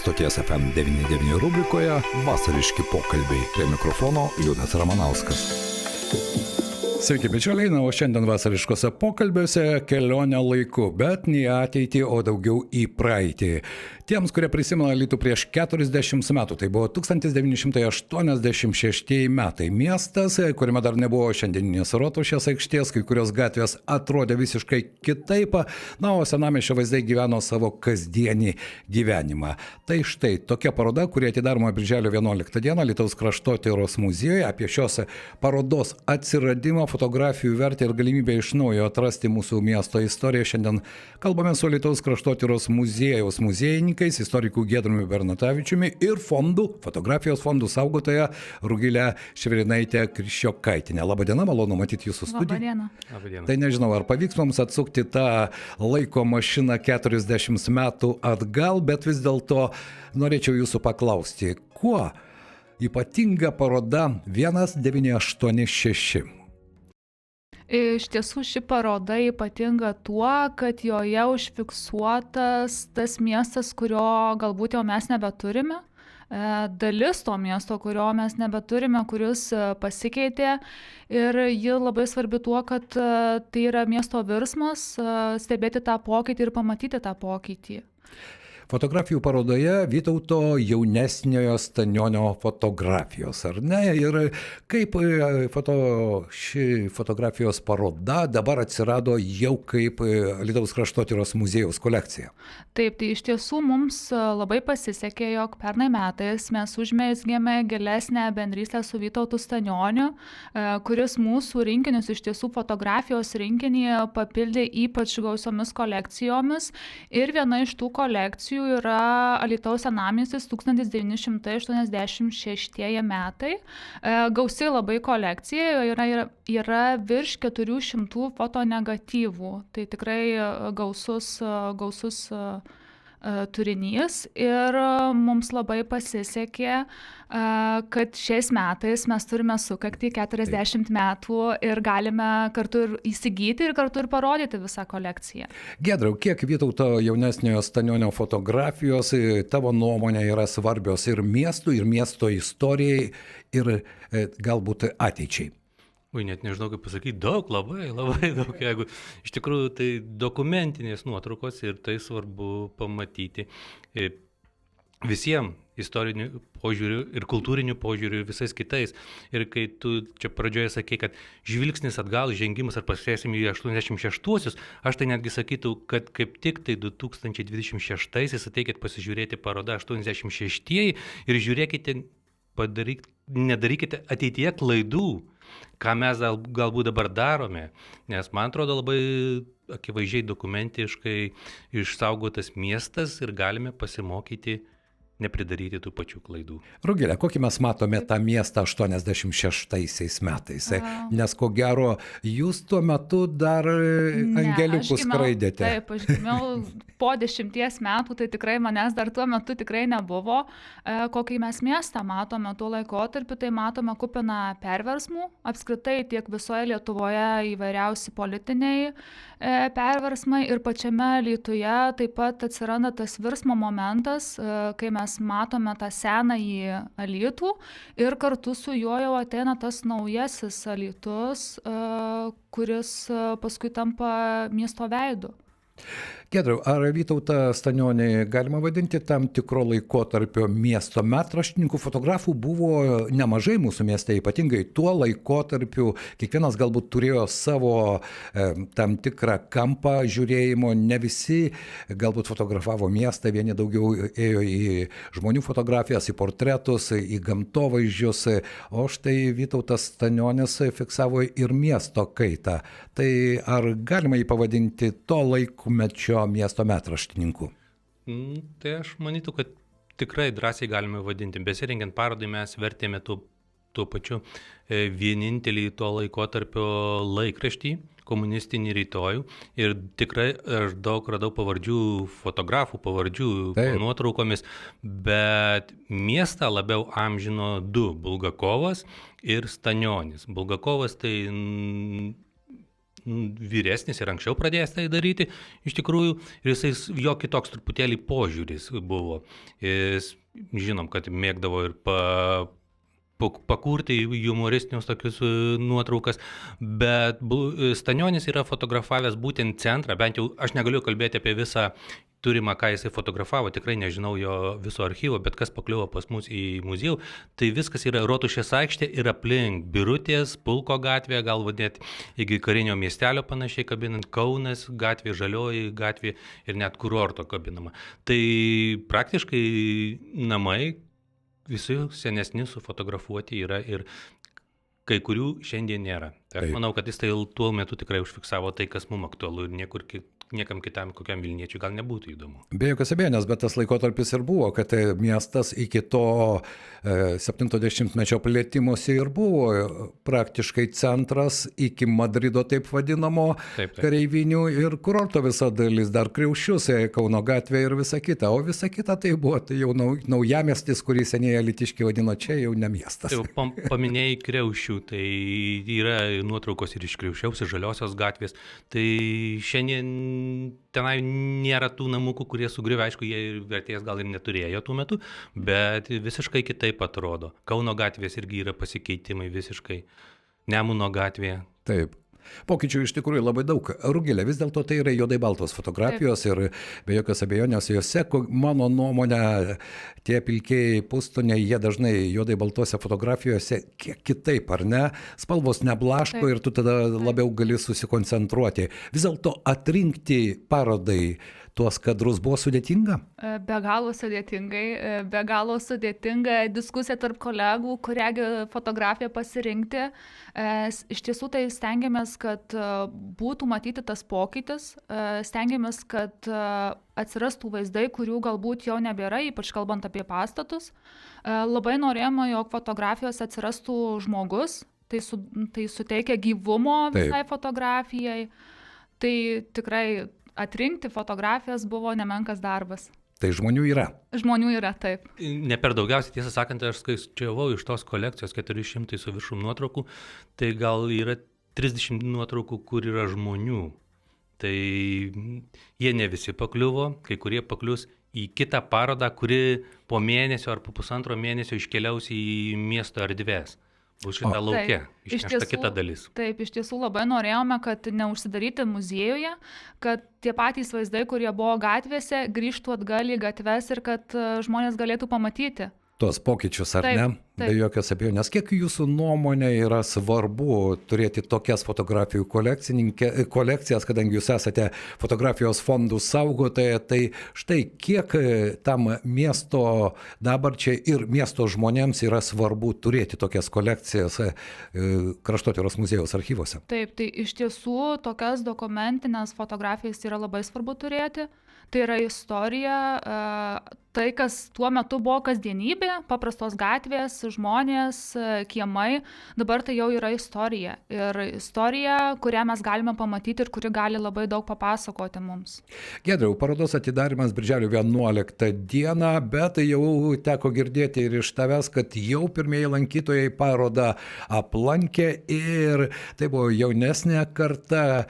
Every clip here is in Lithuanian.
Stoties FM99 rubrikoje vasariški pokalbiai. Prie mikrofono Liudas Ramanauskas. Sveiki, bičiuliai, o šiandien vasariškose pokalbiuose kelionė laiku, bet ne į ateitį, o daugiau į praeitį. Tiems, kurie prisimena Alytų prieš 40 metų, tai buvo 1986 metai. Miestas, kuriame dar nebuvo šiandieninės Rotušės aikštės, kai kurios gatvės atrodė visiškai kitaip, na, o senamiesčio vaizdai gyveno savo kasdienį gyvenimą. Tai štai tokia paroda, kuri atidaroma birželio 11 dieną Alytaus kraštotyros muziejuje. Apie šios parodos atsiradimą, fotografijų vertę ir galimybę iš naujo atrasti mūsų miesto istoriją. Šiandien kalbame su Alytaus kraštotyros muziejaus muziejininkais, istoriku Giedriumi Bernatavičiumi ir fotografijos fondų saugotoja Rugile Šverinaite Kriščiokaitiene. Labadiena, malonu matyti jūsų studiją. Labadiena. Tai nežinau, ar pavyks mums atsukti tą laiko mašiną 40 metų atgal, bet vis dėlto norėčiau jūsų paklausti, kuo ypatinga paroda 1986? Iš tiesų ši paroda ypatinga tuo, kad joje užfiksuotas tas miestas, kurio galbūt jau mes nebeturime, dalis to miesto, kurio mes nebeturime, kuris pasikeitė, ir ji labai svarbi tuo, kad tai yra miesto virsmas, stebėti tą pokytį ir pamatyti tą pokytį. Fotografijų parodoje Vytauto jaunesniojo Stanionio fotografijos, ar ne? Ir kaip ši fotografijos paroda dabar atsirado jau kaip Alytaus kraštotyros muziejaus kolekcija? Taip, tai iš tiesų mums labai pasisekė, jog pernai metais mes užmezgėme gilesnę bendrystę su Vytautu Stanioniu, kuris mūsų rinkinius, iš tiesų fotografijos rinkinį papildė ypač gausiomis kolekcijomis, ir viena iš tų kolekcijų yra Alytaus senamiestis 1986 metai. Gausiai labai kolekcija, yra virš 400 fotonegatyvų. Tai tikrai gausus turinys, ir mums labai pasisekė, kad šiais metais mes turime sukaktį 40 metų ir galime kartu ir įsigyti ir kartu ir parodyti visą kolekciją. Giedriau, kiek Vytauto jaunesniojo Stanionio fotografijos tavo nuomonė yra svarbios ir miestui, ir miesto istorijai, ir galbūt ateičiai? Net nežinau, kaip pasakyti, labai daug, jeigu iš tikrųjų tai dokumentinės nuotraukos, ir tai svarbu pamatyti visiems istorinių požiūrių ir kultūrinių požiūrių visais kitais. Ir kai tu čia pradžioje sakei, kad žvilgsnis atgal, žengimas ar pasėsim į 86-uosius, aš tai netgi sakytų, kad kaip tik tai 2026-aisiais ateikit pasižiūrėti parodą 86-ieji ir žiūrėkite, nedarykite ateityje klaidų, ką mes galbūt dabar darome, nes man atrodo labai akivaizdžiai dokumentiškai išsaugotas miestas ir galime pasimokyti nepridaryti tų pačių klaidų. Rugile, kokį mes matome tą miestą 86 metais? Nes ko gero, jūs tuo metu dar angeliukus skraidėte. Taip, aš gimiau po 10 metų, tai tikrai manęs dar tuo metu tikrai nebuvo. Kokį mes miestą matome tuo laikotarpiu, tai matome kupiną perversmų. Apskritai tiek visoje Lietuvoje įvairiausi politiniai perversmai, ir pačiame Alytuje taip pat atsiranda tas virsmo momentas, kai mes matome tą senąjį Alytų ir kartu su juo jau ateina tas naujasis Alytus, kuris paskui tampa miesto veidu. Giedriau, ar Vytautą Stanionį galima vadinti tam tikro laikotarpio miesto metraštininku? Fotografų buvo nemažai mūsų mieste, ypatingai tuo laikotarpiu. Kiekvienas galbūt turėjo savo tam tikrą kampą žiūrėjimo. Ne visi galbūt fotografavo miestą, vieni daugiau ėjo į žmonių fotografijas, į portretus, į gamtovaizdžius. O štai Vytautas Stanionis fiksavo ir miesto kaitą. Tai ar galima jį pavadinti to laikmečio miesto metraštininku? Tai aš manytų, kad tikrai drąsiai galime vadinti. Besirengiant parodai mes vertėme tuo pačiu vienintelį to laikotarpio laikraštį, komunistinį Rytojų, ir tikrai aš daug radau fotografų pavardžių nuotraukomis, bet miestą labiau amžino du, Bulgakovas ir Stanionis. Bulgakovas tai vyresnis ir anksčiau pradėjęs tai daryti, iš tikrųjų, ir jo kitoks truputėlį požiūris buvo. Jis, žinom, kad mėgdavo ir pakurti humoristinius tokius nuotraukas, bet Stanionis yra fotografavęs būtent centrą, bent jau aš negaliu kalbėti apie visą turimą, ką jisai fotografavo, tikrai nežinau jo viso archyvo, bet kas pakliuvo pas mus į muziejų, tai viskas yra Rotušės aikštė ir aplink Birutės, Pulko gatvė, gal vadėt iki karinio miestelio panašiai kabinant, Kaunas gatvė, Žalioji gatvė ir net kurorto kabinama. Tai praktiškai namai visi senesni sufotografuoti yra ir kai kurių šiandien nėra. Tai aš manau, kad jis tai tuo metu tikrai užfiksavo tai, kas mums aktualu ir niekam kitam, kokiam Vilniečiui gal nebūtų įdomu. Be jokios abejonės, bet tas laikotarpis ir buvo, kad miestas iki to 70-mečio plėtimosi ir buvo praktiškai centras iki Madrido taip vadinamo, kareivinių ir kurorto visa dalis, dar Kriaušius, Kauno gatvė ir visa kita. O visa kita tai buvo tai jau naujamiestis, kurį seniai elitiškai vadino, čia jau ne miestas. Tai paminėjai Kriaušių, tai yra nuotraukos ir iš Kriaušiaus, ir Žaliosios gatvės. Tai šiandien tenai nėra tų namukų, kurie sugriuvę, aišku, jie vertės gal ir neturėjo tuo metu, bet visiškai kitaip atrodo. Kauno gatvės irgi yra pasikeitimai visiškai. Nemuno gatvėje. Taip. Pokyčių iš tikrųjų labai daug. Rugilė, vis dėlto tai yra juodai baltos fotografijos ir be jokios abejonės jose, mano nuomonė, tie pilkieji pustoniai, jie dažnai juodai baltose fotografijose kiek kitaip, ar ne? Spalvos neblaško ir tu tada labiau gali susikoncentruoti. Vis dėlto atrinkti parodai tuos kadrus buvo sudėtinga? Be galo sudėtinga diskusija tarp kolegų, kurią fotografiją pasirinkti. Iš tiesų tai stengiamės, kad būtų matyti tas pokytis, stengiamės, kad atsirastų vaizdai, kurių galbūt jau nebėra, ypač kalbant apie pastatus. Labai norėjome, jog fotografijos atsirastų žmogus, tai suteikia gyvumo visai fotografijai. Tai tikrai atrinkti fotografijas buvo nemenkas darbas. Tai žmonių yra. Žmonių yra, taip. Ne per daugiausiai, tiesą sakant, aš skaičiavau iš tos kolekcijos 400 su viršum nuotraukų, tai gal yra 30 nuotraukų, kur yra žmonių. Tai jie ne visi pakliuvo, kai kurie paklius į kitą parodą, kuri po mėnesio ar po pusantro mėnesio iškeliaus į miesto erdvės. Bus šitą lauke, išnešta kita dalis. Taip, iš tiesų labai norėjome, kad neužsidaryti muziejuje, kad tie patys vaizdai, kurie buvo gatvėse, grįžtų atgal į gatves ir kad žmonės galėtų pamatyti tuos pokyčius, ar ne? Be jokios abejonės. Kiek jūsų nuomonė yra svarbu turėti tokias fotografijų kolekcijas, kadangi jūs esate fotografijos fondų saugotoja, tai štai kiek tam miesto dabarčiai ir miesto žmonėms yra svarbu turėti tokias kolekcijas Kraštotyros muziejaus archyvose? Taip, tai iš tiesų tokias dokumentinės fotografijas yra labai svarbu turėti. Tai yra istorija, tai, kas tuo metu buvo kasdienybė, paprastos gatvės, žmonės, kiemai, dabar tai jau yra istorija. Ir istorija, kurią mes galime pamatyti ir kuri gali labai daug papasakoti mums. Giedriau, parodos atidarimas birželio 11 dieną, bet jau teko girdėti ir iš tavęs, kad jau pirmieji lankytojai parodą aplankė ir tai buvo jaunesnė karta,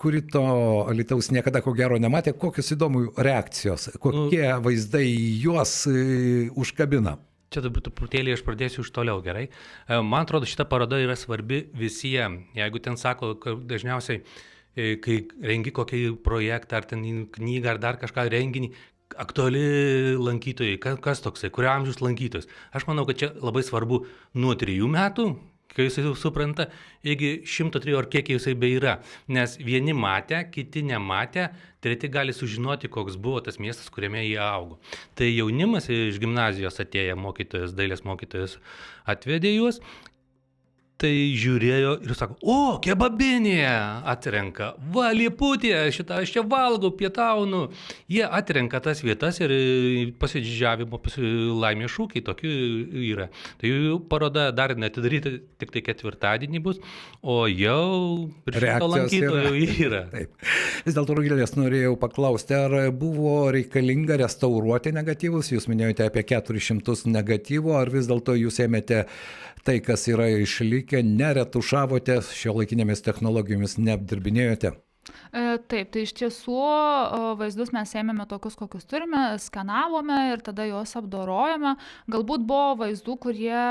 kuri to Alytaus niekada ko gero nematė. Kokios įdomų reakcijos, kokie vaizdai juos užkabina? Čia truputėlį aš pradėsiu iš toliau, gerai. Man atrodo, šita paroda yra svarbi visiems. Jeigu ten sako, kad dažniausiai, kai rengi kokį projektą, ar ten knygą, ar dar kažką renginį, aktuali lankytojai, kas toksai, kurio amžiaus lankytojas. Aš manau, kad čia labai svarbu nuo 3 metų, kai jisai supranta, iki 103 ar kiek jisai bei yra. Nes vieni matė, kiti nematė, treti gali sužinoti, koks buvo tas miestas, kuriame jie augo. Tai jaunimas iš gimnazijos atėję mokytojas, dailės mokytojas atvedė juos, tai žiūrėjo ir sako, o, kebabinė atrenka, va, lieputė, šitą aš čia valgau, pietaunu. Jie atrenka tas vietas ir pasididžiavimo, laimės šūkiai tokių yra. Tai jų paroda dar neatidaryta, tik tai 4 bus, o jau šito lankytojų yra. Taip. Vis dėlto, Rugilės, norėjau paklausti, ar buvo reikalinga restauruoti negatyvus? Jūs minėjote apie 400 negatyvų, ar vis dėlto jūs ėmėte tai, kas yra išlikę nepirkę, neretušavote, šiuolaikinėmis technologijomis neapdirbinėjote? Taip, tai iš tiesų vaizdus mes ėmėme tokius, kokius turime, skanavome ir tada juos apdorojame. Galbūt buvo vaizdų, kurie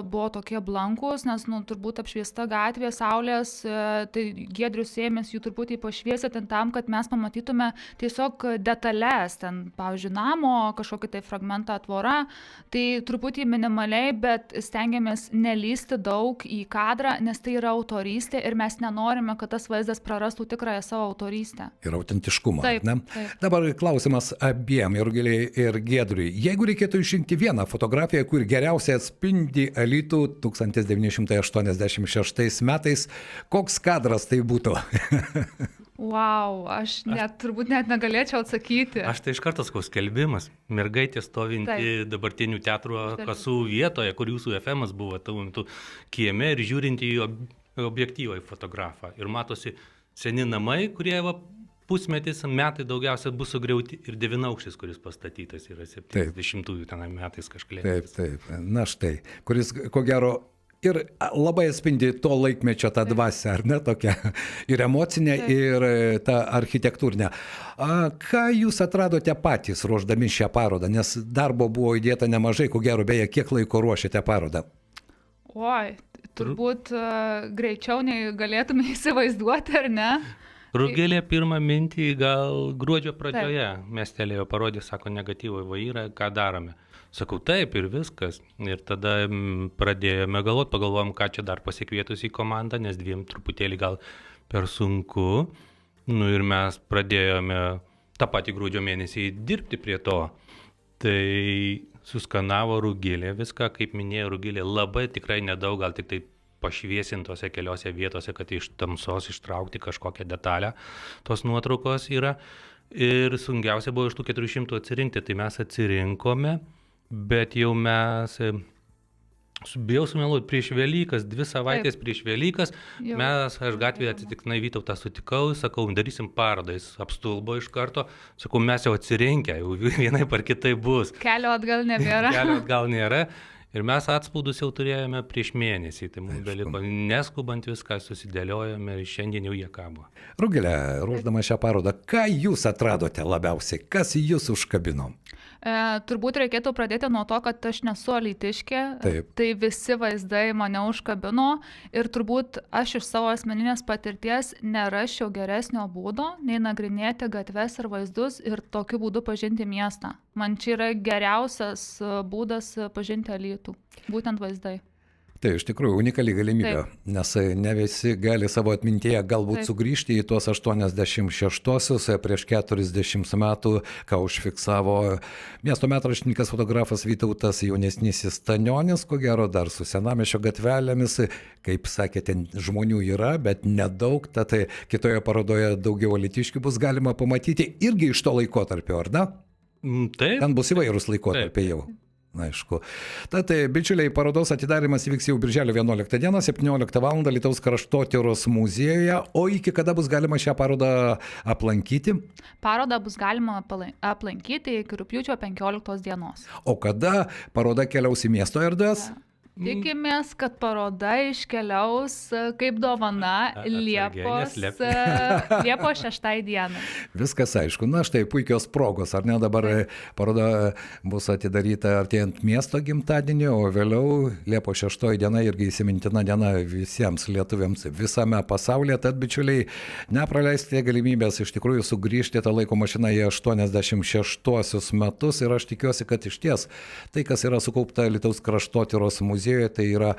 buvo tokie blankus, nes turbūt apšviesta gatvė, saulės, tai Giedrius ėmės jų truputį pašviesyti tam, kad mes pamatytume tiesiog detalės, ten, pavyzdžiui, namo, kažkokį tai fragmentą tvora, tai truputį minimaliai, bet stengiamės nelysti daug į kadrą, nes tai yra autorystė ir mes nenorime, kad tas vaizdas prarastų tikrąją savo autorystę. Ir autentiškumą. Taip, ne? taip. Dabar klausimas abiem, Rugilei ir Giedriui. Jeigu reikėtų išrinkti vieną fotografiją, kur geriausiai atspindi Alytų 1986 metais, koks kadras tai būtų? Wow, aš turbūt net negalėčiau atsakyti. Aš tai iš karto sakau skelbimas. Mergaitė stovinti dabartinių teatro kasų vietoje, kur jūsų FM'as buvo tuo metu kieme ir žiūrinti į objektyvą į fotografą. Ir matosi seni namai, kurie pusmetis, metai daugiausia bus sugriauti ir 9-aukštis, kuris pastatytas yra 70-ųjų tenai metais kažkaip. Taip. Na štai, kuris ko gero ir labai atspindi to laikmečio tą dvasią, ar ne, tokia ir emocinė, ir ta architektūrinė. Ką jūs atradote patys ruošdami šią parodą, nes darbo buvo įdėta nemažai, ko gero, beje, kiek laiko ruošėte parodą? Oi, turbūt greičiau nei galėtume įsivaizduoti, ar ne? Rugilė pirmą mintį gal gruodžio pradžioje mestelėjo, parodė, sako, negatyvą vairą, ką darome. Sakau, taip ir viskas. Ir tada pradėjome galvoti, pagalvojom, ką čia dar pasikvietus į komandą, nes dviem truputėlį gal per sunku. Ir mes pradėjome tą patį gruodžio mėnesį dirbti prie to. Tai suskanavo Rugilė viską, kaip minėjo Rugilė, labai tikrai nedaug, gal tik tai pašviesintose keliose vietose, kad iš tamsos ištraukti kažkokią detalę tos nuotraukos yra. Ir sunkiausia buvo iš tų 400 atsirinkti, tai mes atsirinkome, bet jau mes, bijau sumeluoti, prieš Velykas, 2 savaitės prieš Velykas, aš gatvėje atsitiktinai Vytautą sutikau, sakau, darysim parodą, jis apstulbo iš karto, sakau, mes jau atsirinkę, jau vienai par kitai bus. Kelio atgal nebėra. Ir mes atspaudus jau turėjome prieš mėnesį, tai mums beliko neskubant viską susidėliojome ir šiandien jau jie kabo. Rugilė, ruošdama šią parodą, ką jūs atradote labiausiai, kas jūs užkabino? Turbūt reikėtų pradėti nuo to, kad aš nesu alytiškė, tai visi vaizdai mane užkabino ir turbūt aš iš savo asmeninės patirties neraščiau geresnio būdo, nei nagrinėti gatves ir vaizdus ir tokiu būdu pažinti miestą. Man čia yra geriausias būdas pažinti Alytų, būtent vaizdai. Tai iš tikrųjų unikali galimybė, nes ne visi gali savo atmintyje galbūt sugrįžti į tuos 86-osius prieš 40 metų, ką užfiksavo miesto metraštininkas fotografas Vytautas jaunesnysis Stanionis, ko gero dar su senamiesčio gatvelėmis, kaip sakėte, žmonių yra, bet nedaug, tad kitoje parodoje daugiau alytiškių bus galima pamatyti irgi iš to laikotarpio, ar ne? Taip. Ten bus įvairūs laikotarpiai jau. Na, aišku. Tad, bičiuliai, parodos atidarimas įvyks jau birželio 11 dieną, 17 val. Alytaus kraštotyros muziejuje. O iki kada bus galima šią parodą aplankyti? Parodą bus galima aplankyti iki rugpjūčio 15 dienos. O kada paroda keliaus į miesto erdves? Tikimės, kad paroda iškeliaus kaip dovana Liepos 6 dieną. Viskas aišku. Na štai, puikios progos, ar ne? Dabar paroda bus atidaryta artėjant miesto gimtadienį, o vėliau Liepos 6 diena irgi įsimintina diena visiems lietuviams visame pasaulyje. Tad, bičiuliai, nepraleiskite galimybės iš tikrųjų sugrįžti tą laiko mašiną į 86 metus ir aš tikiuosi, kad iš ties tai, kas yra sukaupta Alytaus kraštotyros muziejuje, tai yra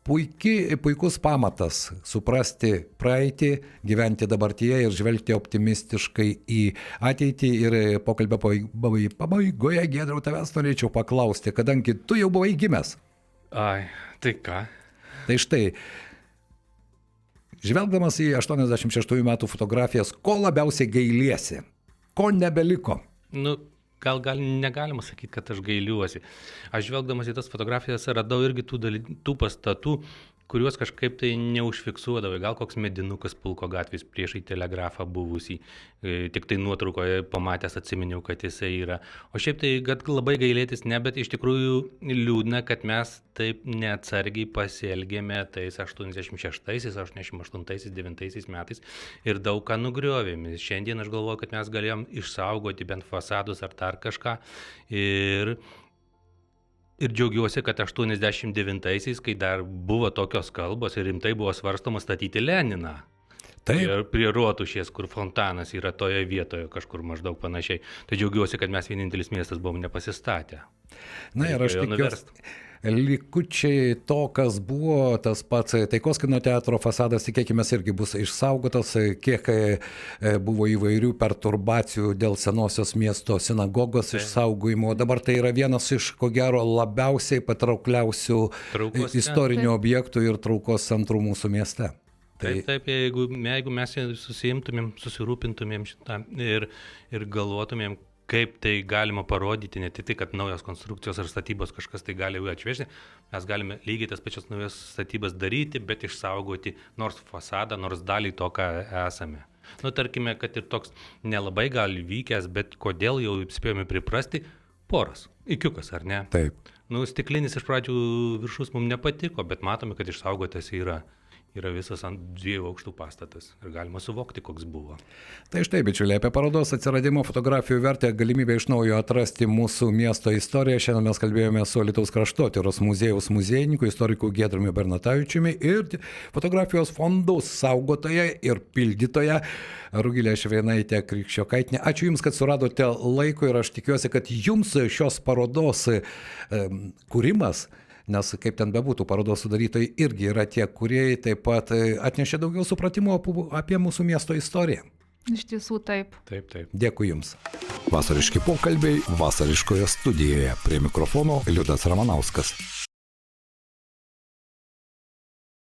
puikus pamatas suprasti praeitį, gyventi dabartyje ir žvelgti optimistiškai į ateitį. Ir pokalbio pabaigoje, Giedriau, tavęs norėčiau paklausti, kadangi tu jau buvai gimęs. Ai, tai ką? Tai štai, žvelgdamas į 86 metų fotografijas, ko labiausiai gailiesi? Ko nebeliko? Gal negalima sakyti, kad aš gailiuosi. Aš žvelgdamas į tas fotografijas radau irgi tų pastatų, kuriuos kažkaip tai neužfiksuodavai, gal koks medinukas Pulko gatvės priešai telegrafą buvusį, tik tai nuotraukoje pamatęs atsiminiau, kad jisai yra. O šiaip tai, kad labai gailėtis ne, bet iš tikrųjų liūdna, kad mes taip neatsargiai pasielgėme tais 86, 88, 9 metais ir daug ką nugriovėme. Šiandien aš galvoju, kad mes galėjom išsaugoti bent fasadus ar dar kažką Ir džiaugiuosi, kad 89-aisiais, kai dar buvo tokios kalbos ir rimtai buvo svarstoma statyti Leniną. Taip. Prie Rotušės, kur fontanas yra toje vietoje, kažkur maždaug panašiai. Tai džiaugiuosi, kad mes vienintelis miestas buvom nepasistatę. Na ir aš tikiuosi, likučiai to, kas buvo, tas pats Taikos kino teatro fasadas, tikėkime, irgi bus išsaugotas, kiek buvo įvairių perturbacijų dėl senosios miesto sinagogos išsaugojimo. Dabar tai yra vienas iš, ko gero, labiausiai patraukliausių istorinių objektų ir traukos centrų mūsų mieste. Taip, jeigu mes susiimtumėm, susirūpintumėm šitą ir galvotumėm, kaip tai galima parodyti, ne tik tai, kad naujos konstrukcijos ar statybos kažkas tai gali atvežti, mes galime lygiai tas pačias naujas statybas daryti, bet išsaugoti nors fasadą, nors dalį to, ką esame. Tarkime, kad ir toks nelabai gali vykęs, bet kodėl jau spėjome priprasti, poras, ikiukas, ar ne? Taip. Stiklinis iš pradžių viršus mums nepatiko, bet matome, kad išsaugotas yra visas ant 2 aukštų pastatas ir galima suvokti, koks buvo. Tai štai, bičiuliai, apie parodos atsiradimo fotografijų vertę galimybę iš naujo atrasti mūsų miesto istoriją. Šiandien mes kalbėjome su Alytaus kraštotyros muziejaus muziejininku, istoriku Giedriumi Bernatavičiumi ir fotografijos fondų saugotoja ir pildytoja Rugilė Švrėnaitė Krikščiokaitė. Ačiū Jums, kad suradote laiko ir aš tikiuosi, kad Jums šios parodos kūrimas, nes kaip ten bebūtų, parodos sudarytojai irgi yra tie, kurie taip pat atnešė daugiau supratimo apie mūsų miesto istoriją. Iš tiesų taip. Taip. Dėkui Jums. Vasariški pokalbiai vasariškoje studijoje. Prie mikrofono Liudas Ramanauskas.